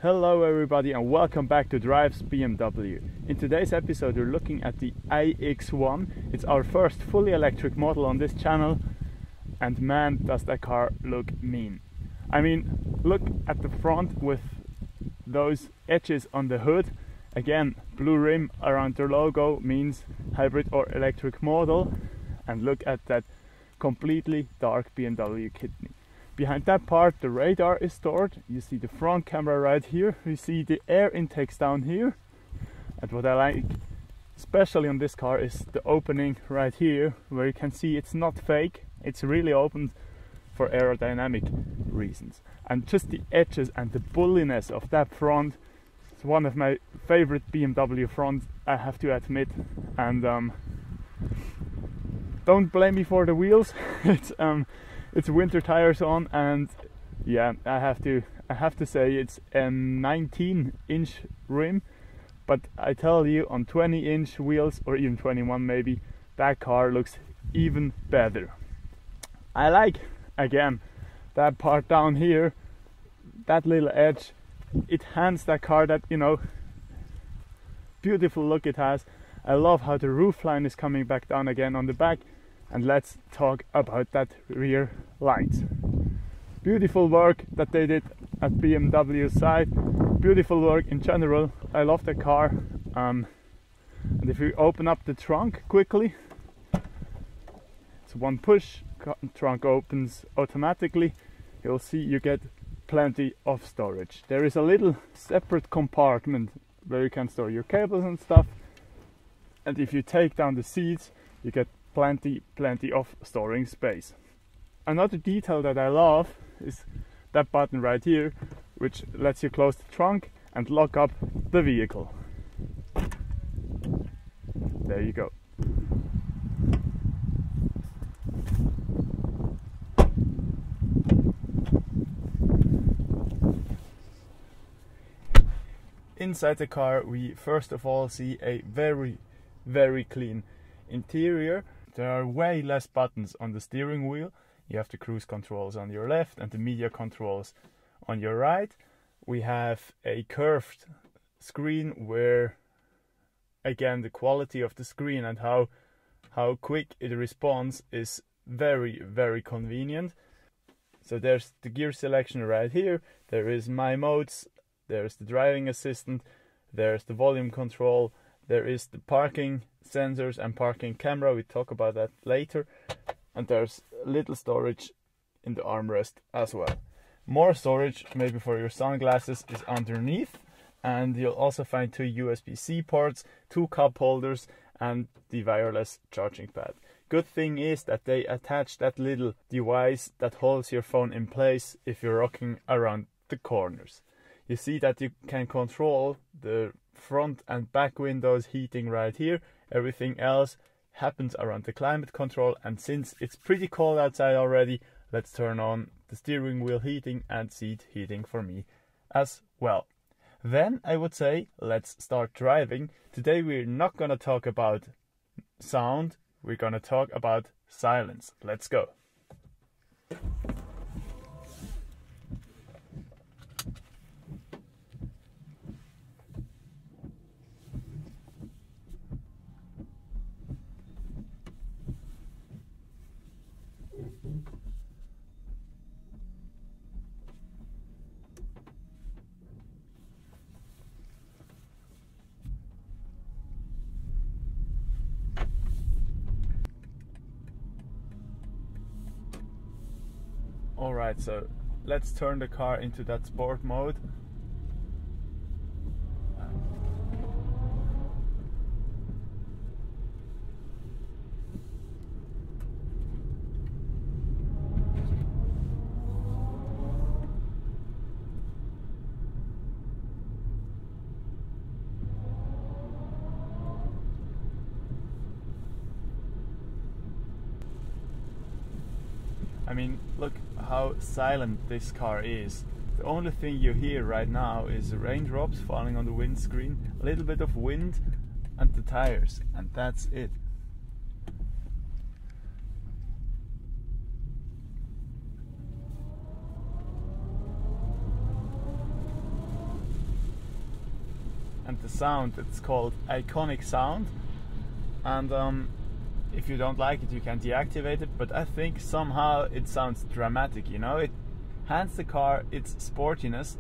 Hello everybody and welcome back to DrivesBMW. In today's episode we're looking at the iX1. It's our first fully electric model on this channel, and man does that car look mean. I mean, look at the front with those edges on the hood. Again, blue rim around their logo means hybrid or electric model, and look at that completely dark BMW kidney. Behind that part the radar is stored. You see the front camera right here, you see the air intakes down here, and what I like especially on this car is the opening right here, where you can see it's not fake, it's really opened for aerodynamic reasons. And just the edges and the bulliness of that front is one of my favorite BMW fronts, I have to admit. And don't blame me for the wheels. It's winter tires on, and yeah, I have to say it's a 19-inch rim, but I tell you, on 20-inch wheels, or even 21 maybe, that car looks even better. I like, again, that part down here, that little edge. It hands that car that, you know, beautiful look it has. I love how the roofline is coming back down again on the back. And let's talk about that rear lights. Beautiful work that they did at BMW's side. Beautiful work in general. I love the car. And if you open up the trunk quickly, it's one push, trunk opens automatically. You'll see you get plenty of storage. There is a little separate compartment where you can store your cables and stuff. And if you take down the seats, you get plenty of storing space. Another detail that I love is that button right here, which lets you close the trunk and lock up the vehicle. There you go. Inside the car we first of all see a very clean interior. There are way less buttons on the steering wheel. You have the cruise controls on your left and the media controls on your right. We have a curved screen where, again, the quality of the screen and how quick it responds is very convenient. So there's the gear selection right here. There is my modes. There's the driving assistant. There's the volume control. There is the parking sensors and parking camera, we talk about that later, and there's a little storage in the armrest as well. More storage, maybe for your sunglasses, is underneath, and you'll also find two USB-C ports, two cup holders, and the wireless charging pad. Good thing is that they attach that little device that holds your phone in place if you're rocking around the corners. You see that you can control the front and back windows heating right here. Everything else happens around the climate control, and since it's pretty cold outside already, let's turn on the steering wheel heating and seat heating for me as well. Then I would say let's start driving. Today we're not gonna talk about sound, we're gonna talk about silence. Let's go. Alright, so let's turn the car into that sport mode. I mean, look how silent this car is. The only thing you hear right now is raindrops falling on the windscreen, a little bit of wind, and the tires, and that's it. and the sound, it's called iconic sound, and if you don't like it you can deactivate it, but I think somehow it sounds dramatic, you know. It hands the car its sportiness,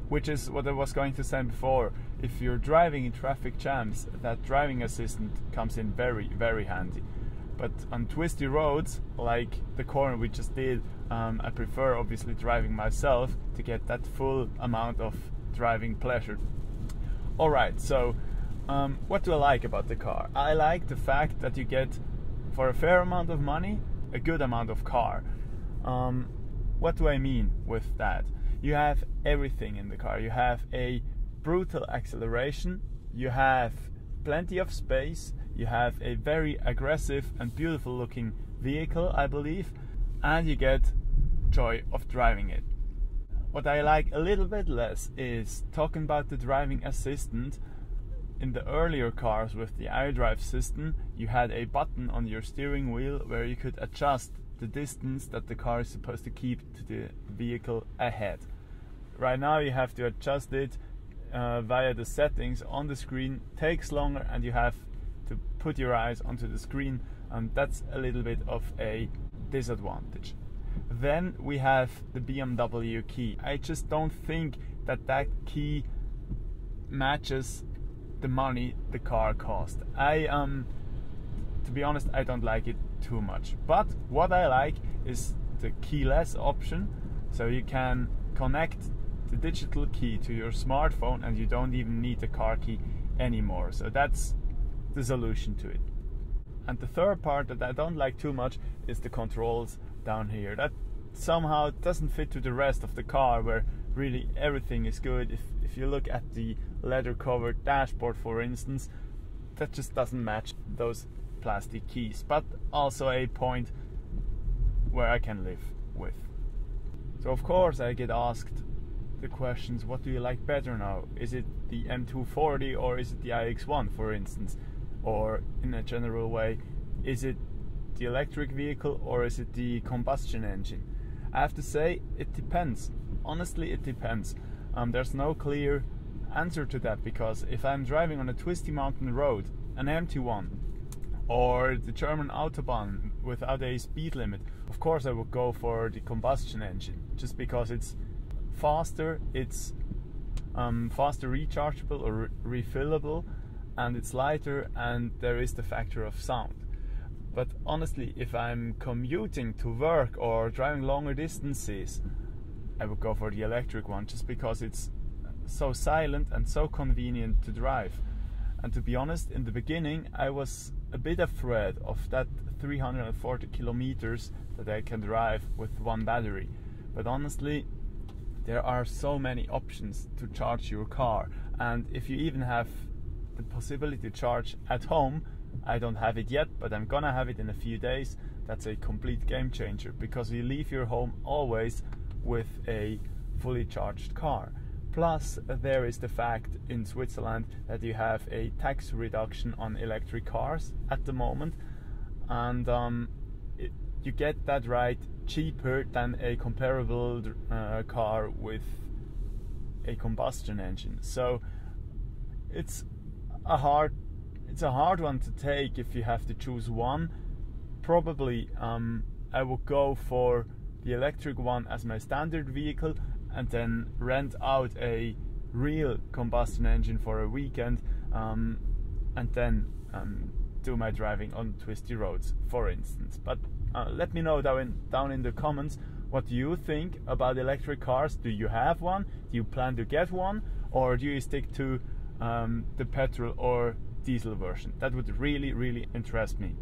which is what I was going to say before. If you're driving in traffic jams, that driving assistant comes in very, very handy. But on twisty roads, like the corner we just did, I prefer obviously driving myself to get that full amount of driving pleasure. Alright, so what do I like about the car? I like the fact that you get, for a fair amount of money, a good amount of car. What do I mean with that? You have everything in the car. You have a brutal acceleration, you have plenty of space, you have a very aggressive and beautiful looking vehicle, I believe, and you get joy of driving it. What I like a little bit less is talking about the driving assistant. In the earlier cars with the iDrive system, you had a button on your steering wheel where you could adjust the distance that the car is supposed to keep to the vehicle ahead. Right now you have to adjust it via the settings on the screen. Takes longer and you have to put your eyes onto the screen, and that's a little bit of a disadvantage. Then we have the BMW key. I just don't think that that key matches the money the car cost. To be honest, I don't like it too much. But what I like is the keyless option, so you can connect the digital key to your smartphone and you don't even need the car key anymore. So that's the solution to it. And the third part that I don't like too much is the controls down here. That somehow doesn't fit to the rest of the car, where really everything is good. If you look at the leather covered dashboard, for instance, that just doesn't match those plastic keys. But also a point where I can live with. So of course I get asked the questions, what do you like better now? Is it the M240 or is it the iX1, for instance? Or in a general way, is it the electric vehicle or is it the combustion engine? I have to say, it depends. Honestly, it depends. There's no clear answer to that, because if I'm driving on a twisty mountain road, an empty one, or the German Autobahn without a speed limit, of course I would go for the combustion engine, just because it's faster, it's faster rechargeable or refillable, and it's lighter, and there is the factor of sound. But honestly, if I'm commuting to work or driving longer distances, I would go for the electric one, just because it's so silent and so convenient to drive. And to be honest, in the beginning I was a bit afraid of that 340 kilometers that I can drive with one battery. But honestly, there are so many options to charge your car, and if you even have the possibility to charge at home, I don't have it yet, but I'm gonna have it in a few days. That's a complete game changer, because you leave your home always with a fully charged car. Plus, there is the fact in Switzerland that you have a tax reduction on electric cars at the moment, and you get that right cheaper than a comparable car with a combustion engine. So it's a hard one to take if you have to choose one. Probably I would go for the electric one as my standard vehicle, and then rent out a real combustion engine for a weekend, and then do my driving on twisty roads, for instance. But let me know down in the comments, what do you think about electric cars? Do you have one? Do you plan to get one? Or do you stick to the petrol or diesel version? That would really, really interest me.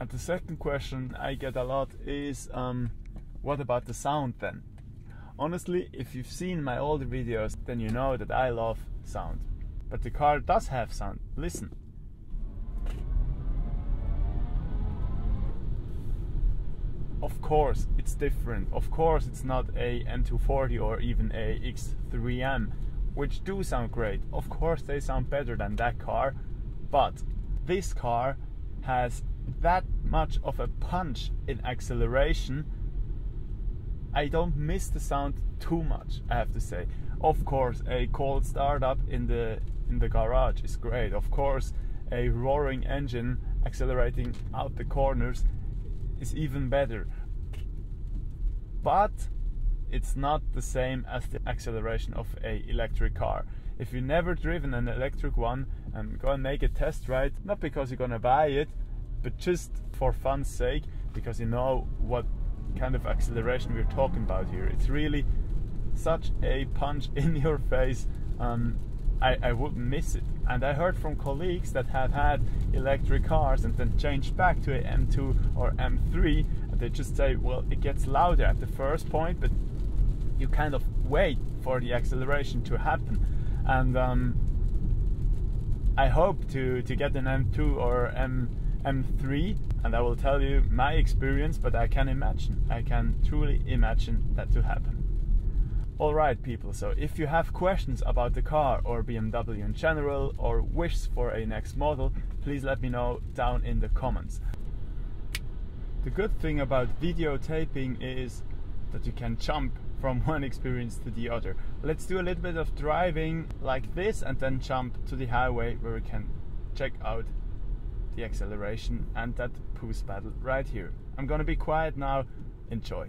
And the second question I get a lot is, what about the sound then? Honestly, if you've seen my older videos, then you know that I love sound. But the car does have sound. Listen. Of course, it's different. Of course, it's not a M240 or even a X3M, which do sound great. Of course, they sound better than that car. But this car has that much of a punch in acceleration I don't miss the sound too much, I have to say. Of course, a cold startup in the garage is great. Of course, a roaring engine accelerating out the corners is even better. But it's not the same as the acceleration of a electric car. If you've never driven an electric one, go and make a test ride, not because you're gonna buy it, but just for fun's sake, because you know what kind of acceleration we're talking about here. It's really such a punch in your face. I wouldn't miss it. And I heard from colleagues that have had electric cars and then changed back to a M2 or M3, and they just say, well, it gets louder at the first point, but you kind of wait for the acceleration to happen. And I hope to get an M2 or M3, and I will tell you my experience, but I can truly imagine that to happen. Alright people, so if you have questions about the car or BMW in general, or wishes for a next model, please let me know down in the comments. The good thing about videotaping is that you can jump from one experience to the other. Let's do a little bit of driving like this and then jump to the highway where we can check out the acceleration and that boost pedal right here. I'm gonna be quiet now, enjoy.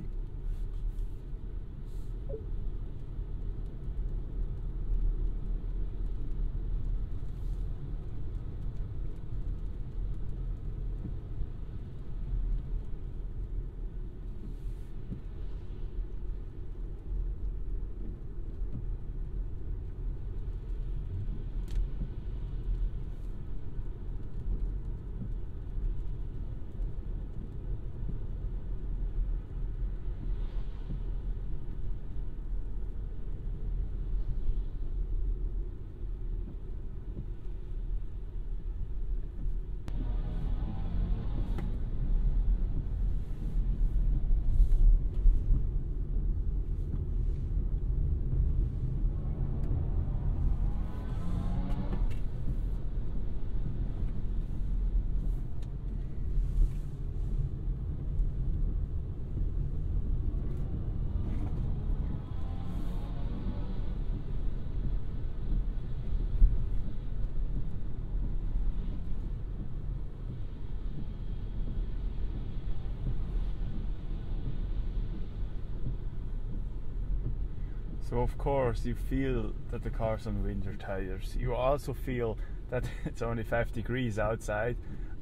So of course you feel that the car's on winter tires. You also feel that it's only 5 degrees outside,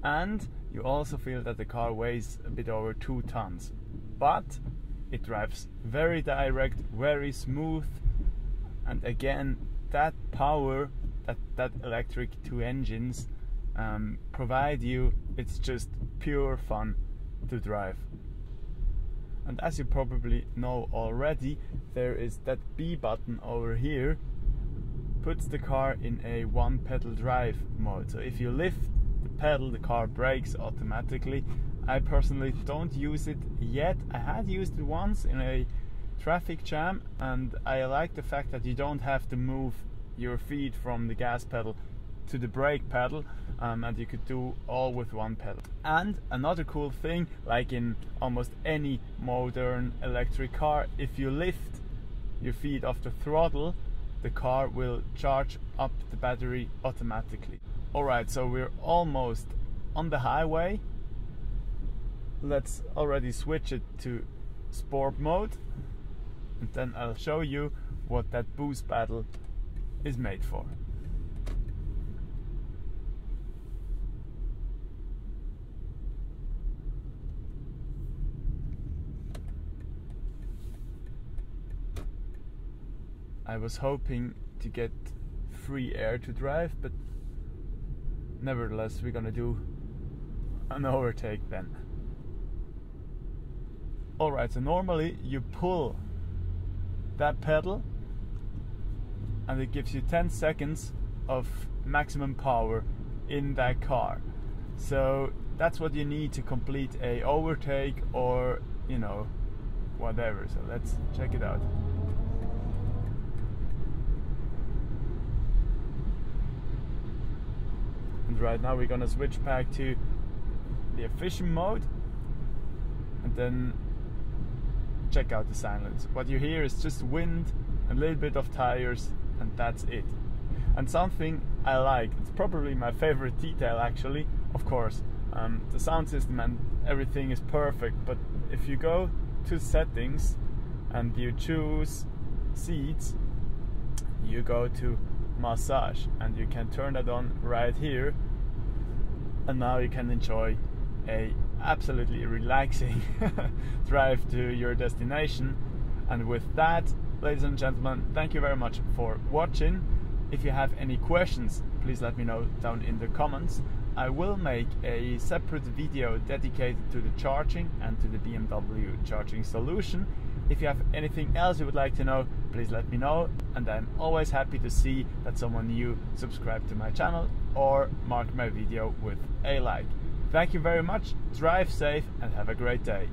and you also feel that the car weighs a bit over 2 tons. But it drives very direct, very smooth, and again that power that electric 2 engines provide you, it's just pure fun to drive. And as you probably know already, there is that B button over here, puts the car in a 1-pedal drive mode. So if you lift the pedal, the car brakes automatically. I personally don't use it yet. I had used it once in a traffic jam, and I like the fact that you don't have to move your feet from the gas pedal to the brake pedal, and you could do all with 1 pedal. And another cool thing, like in almost any modern electric car, if you lift your feet off the throttle, the car will charge up the battery automatically. Alright, so we're almost on the highway. Let's already switch it to sport mode, and then I'll show you what that boost pedal is made for. I was hoping to get free air to drive, but nevertheless we're gonna do an overtake then. Alright, so normally you pull that pedal and it gives you 10 seconds of maximum power in that car. So that's what you need to complete a overtake, or you know, whatever. So let's check it out. And right now we're gonna switch back to the efficient mode and then check out the silence. What you hear is just wind, a little bit of tires, and that's it. And something I like, it's probably my favorite detail actually, of course, the sound system and everything is perfect, but if you go to settings and you choose seats, you go to massage and you can turn that on right here, and now you can enjoy a absolutely relaxing drive to your destination. And with that, ladies and gentlemen, thank you very much for watching. If you have any questions, please let me know down in the comments. I will make a separate video dedicated to the charging and to the BMW charging solution. If you have anything else you would like to know, please let me know, and I'm always happy to see that someone new subscribed to my channel or mark my video with a like. Thank you very much, drive safe and have a great day.